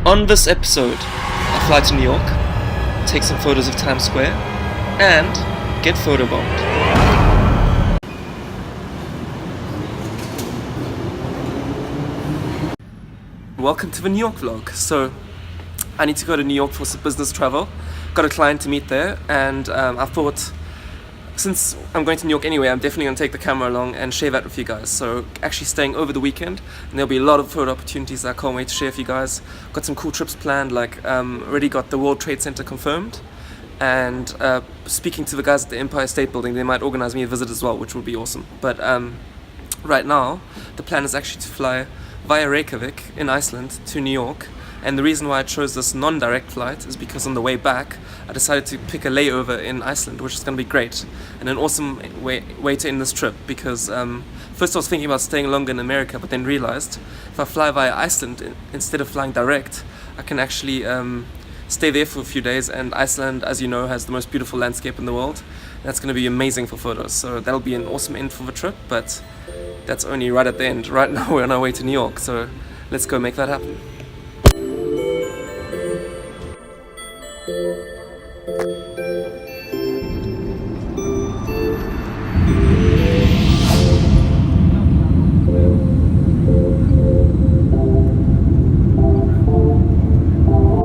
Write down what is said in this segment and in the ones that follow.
On this episode, I fly to New York, take some photos of Times Square, and get photobombed. Welcome to the New York vlog. So, I need to go to New York for some business travel. Got a client to meet there, and I thought, since I'm going to New York anyway, I'm definitely going to take the camera along and share that with you guys. So actually staying over the weekend, and there'll be a lot of photo opportunities that I can't wait to share with you guys. Got some cool trips planned, like already got the World Trade Center confirmed, and speaking to the guys at the Empire State Building, they might organize me a visit as well, which would be awesome. But right now, the plan is actually to fly via Reykjavik in Iceland to New York. And the reason why I chose this non-direct flight is because on the way back, I decided to pick a layover in Iceland, which is going to be great and an awesome way to end this trip. Because first I was thinking about staying longer in America, but then realized if I fly via Iceland instead of flying direct, I can actually stay there for a few days. And Iceland, as you know, has the most beautiful landscape in the world. That's going to be amazing for photos. So that'll be an awesome end for the trip, but that's only right at the end. Right now we're on our way to New York, so let's go make that happen.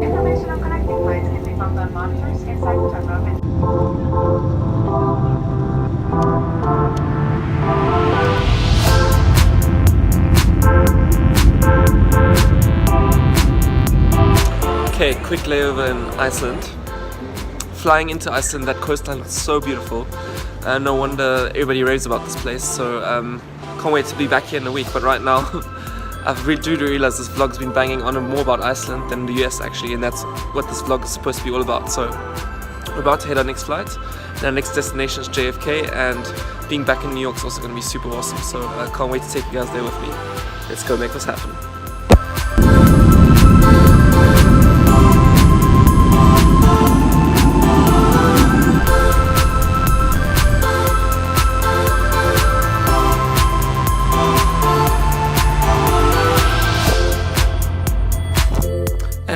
Information on connecting flights can be found on monitors inside the terminal. Okay, quick layover in Iceland. Flying into Iceland, that coastline looks so beautiful. No wonder everybody raves about this place. So can't wait to be back here in a week. But right now, I do realize this vlog's been banging on more about Iceland than the US actually, and that's what this vlog is supposed to be all about. So we're about to head our next flight. And our next destination is JFK, and being back in New York is also going to be super awesome. So I can't wait to take you guys there with me. Let's go make this happen.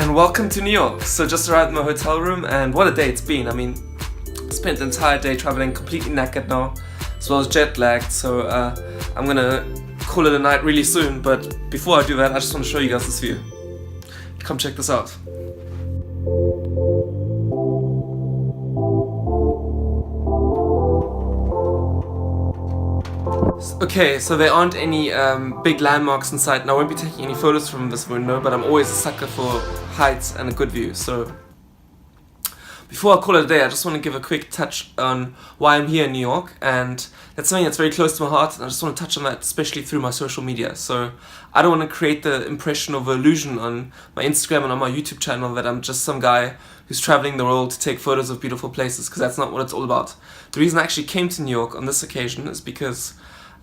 Welcome to New York. So just arrived in my hotel room, and what a day it's been. I mean, spent the entire day traveling, completely knackered now, as well as jet lagged. So I'm gonna call it a night really soon. But before I do that, I just want to show you guys this view. Come check this out. Okay, so there aren't any big landmarks in sight, and I won't be taking any photos from this window, but I'm always a sucker for heights and a good view. So before I call it a day, I just want to give a quick touch on why I'm here in New York, and that's something that's very close to my heart, and I just want to touch on that, especially through my social media. So I don't want to create the impression of illusion on my Instagram and on my YouTube channel that I'm just some guy who's traveling the world to take photos of beautiful places, because that's not what it's all about. The reason I actually came to New York on this occasion is because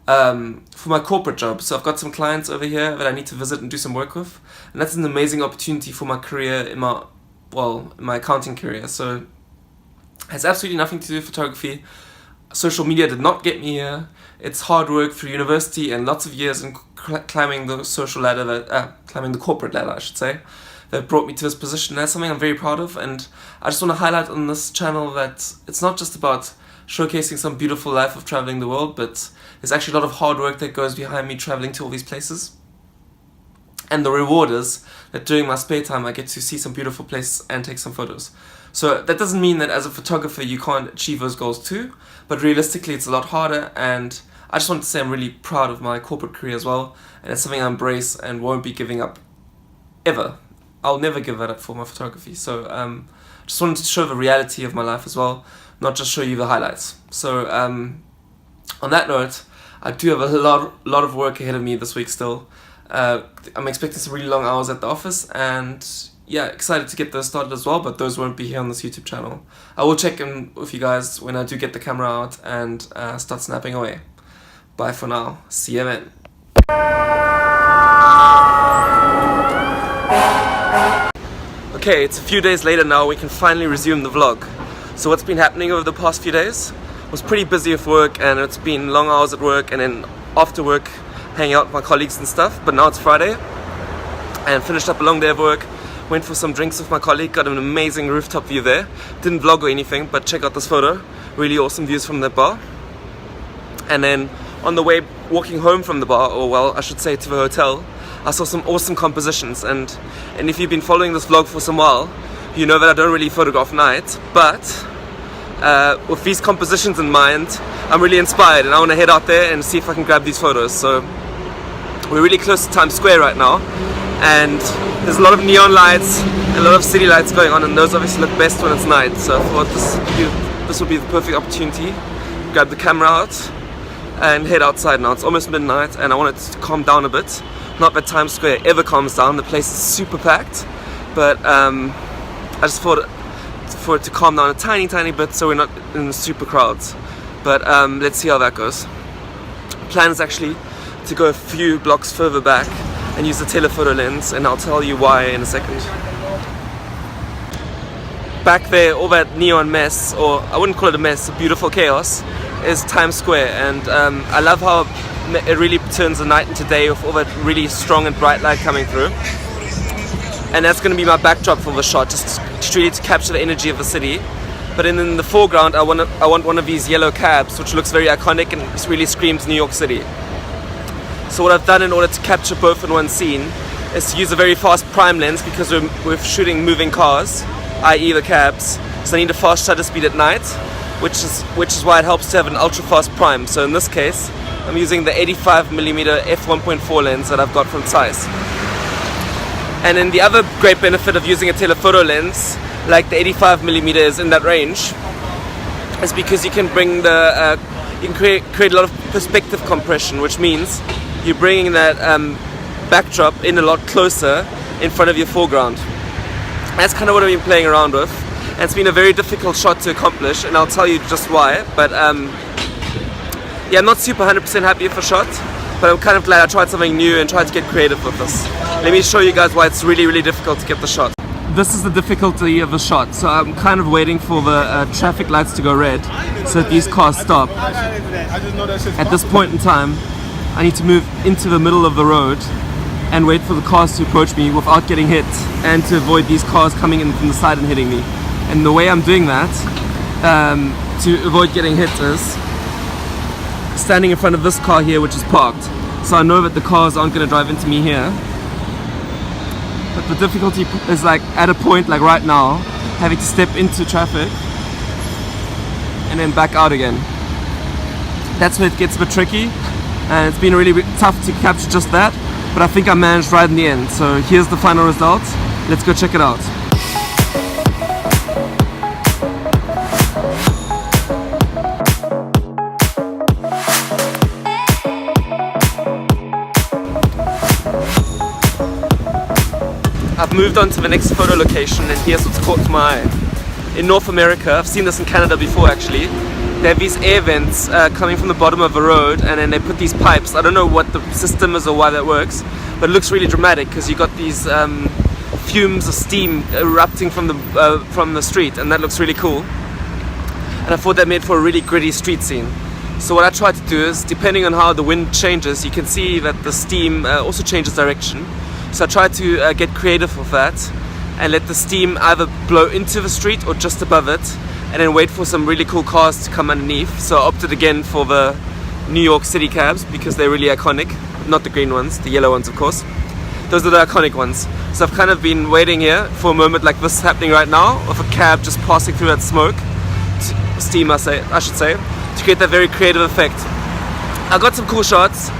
for my corporate job. So I've got some clients over here that I need to visit and do some work with, and that's an amazing opportunity for my career in my accounting career. So it has absolutely nothing to do with photography. Social media did not get me here. It's hard work through university and lots of years in climbing the social ladder, climbing the corporate ladder, I should say, that brought me to this position. That's something I'm very proud of, and I just want to highlight on this channel that it's not just about showcasing some beautiful life of traveling the world, but there's actually a lot of hard work that goes behind me traveling to all these places. And the reward is that during my spare time I get to see some beautiful places and take some photos. So that doesn't mean that as a photographer you can't achieve those goals too, but realistically it's a lot harder, and I just want to say I'm really proud of my corporate career as well, and it's something I embrace and won't be giving up ever. I'll never give that up for my photography. So just wanted to show the reality of my life as well, not just show you the highlights. So on that note, I do have a lot of work ahead of me this week still. I'm expecting some really long hours at the office, and yeah, excited to get those started as well, but those won't be here on this YouTube channel. I will check in with you guys when I do get the camera out and start snapping away. Bye for now. See you then. Okay, it's a few days later now, we can finally resume the vlog. So what's been happening over the past few days? Was pretty busy with work, and it's been long hours at work, and then after work hanging out with my colleagues and stuff. But now it's Friday and finished up a long day of work, Went for some drinks with my colleague, got an amazing rooftop view there. Didn't vlog or anything, but check out this photo. Really awesome views from that bar. And then on the way walking home from the bar, or well, I should say to the hotel, I saw some awesome compositions. And if you've been following this vlog for some while, you know that I don't really photograph night, but with these compositions in mind, I'm really inspired and I want to head out there and see if I can grab these photos. So we're really close to Times Square right now, and there's a lot of neon lights, a lot of city lights going on, and those obviously look best when it's night. So I thought this would be the perfect opportunity. Grab the camera out and head outside now. It's almost midnight and I want it to calm down a bit. Not that Times Square ever calms down, the place is super packed, but I just thought for it to calm down a tiny bit so we're not in the super crowds. But let's see how that goes. The plan is actually to go a few blocks further back and use the telephoto lens, and I'll tell you why in a second. Back there, all that neon mess, or I wouldn't call it a mess, a beautiful chaos, is Times Square, and I love how it really turns the night into day with all that really strong and bright light coming through. And that's going to be my backdrop for the shot, just really to capture the energy of the city. But in the foreground, I want one of these yellow cabs, which looks very iconic and really screams New York City. So what I've done in order to capture both in one scene is to use a very fast prime lens, because we're shooting moving cars, i.e. the cabs. So I need a fast shutter speed at night, which is why it helps to have an ultra fast prime. So in this case, I'm using the 85mm f1.4 lens that I've got from Zeiss. And then the other great benefit of using a telephoto lens, like the 85mm is in that range, is because you can bring you can create a lot of perspective compression, which means you're bringing that backdrop in a lot closer in front of your foreground. That's kind of what I've been playing around with, and it's been a very difficult shot to accomplish, and I'll tell you just why. But yeah, I'm not super 100% happy with the shot, but I'm kind of glad I tried something new and tried to get creative with this. Let me show you guys why it's really difficult to get the shot. This is the difficulty of the shot. So I'm kind of waiting for the traffic lights to go red so that these cars stop. At this point in time, I need to move into the middle of the road and wait for the cars to approach me without getting hit, and to avoid these cars coming in from the side and hitting me. And the way I'm doing that to avoid getting hit is standing in front of this car here, which is parked. So I know that the cars aren't going to drive into me here. But the difficulty is like at a point like right now, having to step into traffic and then back out again. That's where it gets a bit tricky, and it's been really tough to capture just that, but I think I managed right in the end. So here's the final result. Let's go check it out. I've moved on to the next photo location, and here's what's caught my eye. In North America, I've seen this in Canada before actually, they have these air vents coming from the bottom of the road, and then they put these pipes. I don't know what the system is or why that works, but it looks really dramatic because you got these fumes of steam erupting from the street, and that looks really cool. And I thought that made for a really gritty street scene. So what I tried to do is, depending on how the wind changes, you can see that the steam also changes direction. So I tried to get creative with that and let the steam either blow into the street or just above it, and then wait for some really cool cars to come underneath. So I opted again for the New York City cabs because they're really iconic. Not the green ones, the yellow ones of course. Those are the iconic ones. So I've kind of been waiting here for a moment like this happening right now, of a cab just passing through that smoke, steam I should say, to create that very creative effect. I got some cool shots.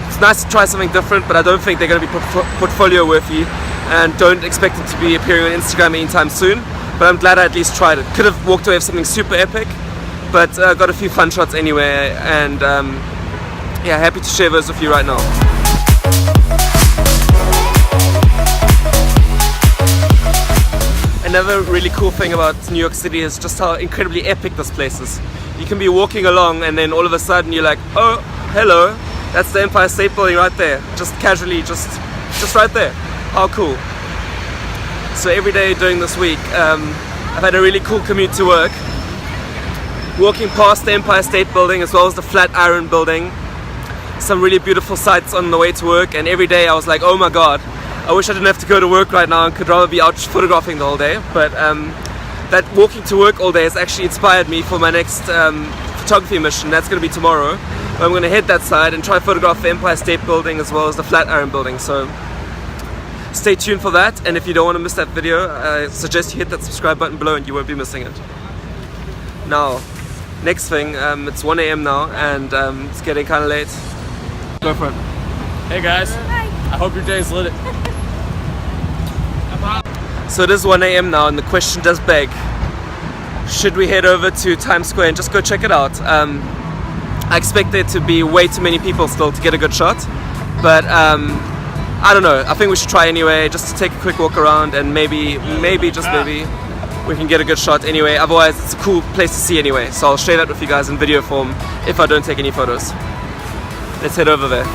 It's nice to try something different, but I don't think they're going to be portfolio worthy, and don't expect it to be appearing on Instagram anytime soon. But I'm glad I at least tried it. Could have walked away with something super epic, but got a few fun shots anyway, and yeah, happy to share those with you right now. Another really cool thing about New York City is just how incredibly epic this place is. You can be walking along and then all of a sudden you're like, oh, hello, that's the Empire State Building right there. Just casually, just right there. How cool. So every day during this week, I've had a really cool commute to work. Walking past the Empire State Building as well as the Flatiron Building. Some really beautiful sights on the way to work, and every day I was like, oh my god, I wish I didn't have to go to work right now and could rather be out photographing the whole day, but that walking to work all day has actually inspired me for my next photography mission. That's going to be tomorrow. I'm going to head that side and try to photograph the Empire State Building as well as the Flatiron Building, so stay tuned for that. And if you don't want to miss that video, I suggest you hit that subscribe button below and you won't be missing it. Now, next thing, it's 1 AM now and it's getting kind of late. Go for it. Hey guys. Hi. I hope your day's lit. So it is 1 AM now and the question does beg, should we head over to Times Square and just go check it out? I expect there to be way too many people still to get a good shot, but I don't know, I think we should try anyway, just to take a quick walk around and maybe we can get a good shot anyway. Otherwise it's a cool place to see anyway, so I'll share that with you guys in video form if I don't take any photos. Let's head over there.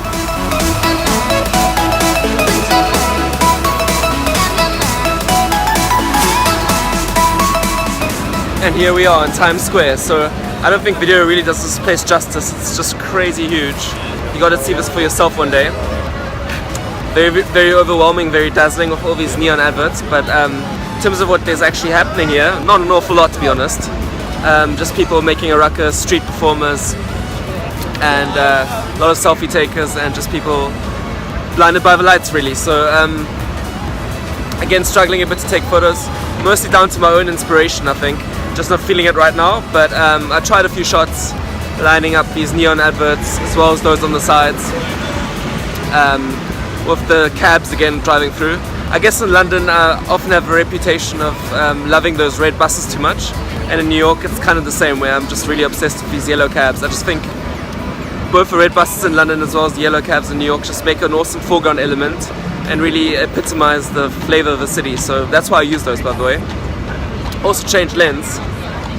And here we are in Times Square, so I don't think video really does this place justice. It's just crazy huge. You gotta see this for yourself one day. Very, very overwhelming, very dazzling with all these neon adverts, but in terms of what there's actually happening here, not an awful lot to be honest. Just people making a ruckus, street performers, and a lot of selfie takers, and just people blinded by the lights really. So again, struggling a bit to take photos, mostly down to my own inspiration I think. Just not feeling it right now, but I tried a few shots lining up these neon adverts as well as those on the sides, with the cabs again driving through. I guess in London I often have a reputation of loving those red buses too much, and in New York it's kind of the same way. I'm just really obsessed with these yellow cabs. I just think both the red buses in London as well as the yellow cabs in New York just make an awesome foreground element and really epitomize the flavor of the city, so that's why I use those, by the way. Also changed lens.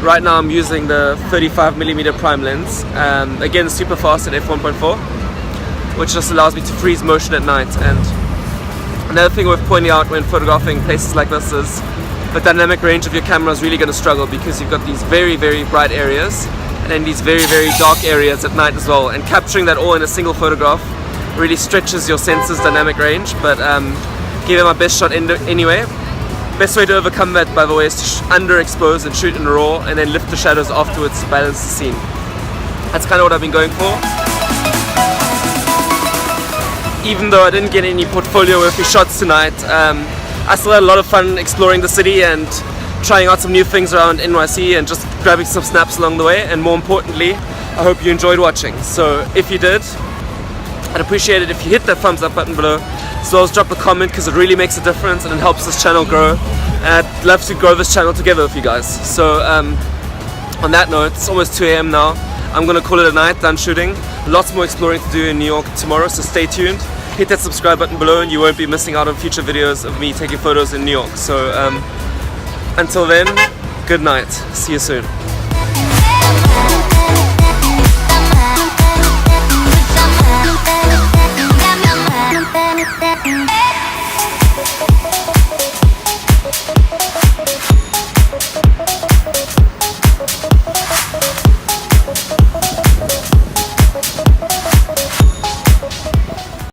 Right now I'm using the 35mm prime lens, again super fast at f1.4, which just allows me to freeze motion at night. And another thing worth pointing out when photographing places like this is the dynamic range of your camera is really going to struggle, because you've got these very, very bright areas and then these very, very dark areas at night as well, and capturing that all in a single photograph really stretches your sensor's dynamic range. But give it my best shot anyway. Best way to overcome that, by the way, is to underexpose and shoot in RAW and then lift the shadows afterwards to balance the scene. That's kind of what I've been going for. Even though I didn't get any portfolio worthy shots tonight, I still had a lot of fun exploring the city and trying out some new things around NYC and just grabbing some snaps along the way. And more importantly, I hope you enjoyed watching. So if you did, I'd appreciate it if you hit that thumbs up button below, as well as drop a comment, because it really makes a difference and it helps this channel grow, and I'd love to grow this channel together with you guys. So on that note, it's almost 2 AM now. I'm gonna call it a night, done shooting. Lots more exploring to do in New York tomorrow, so stay tuned. Hit that subscribe button below and you won't be missing out on future videos of me taking photos in New York. So until then, good night, see you soon.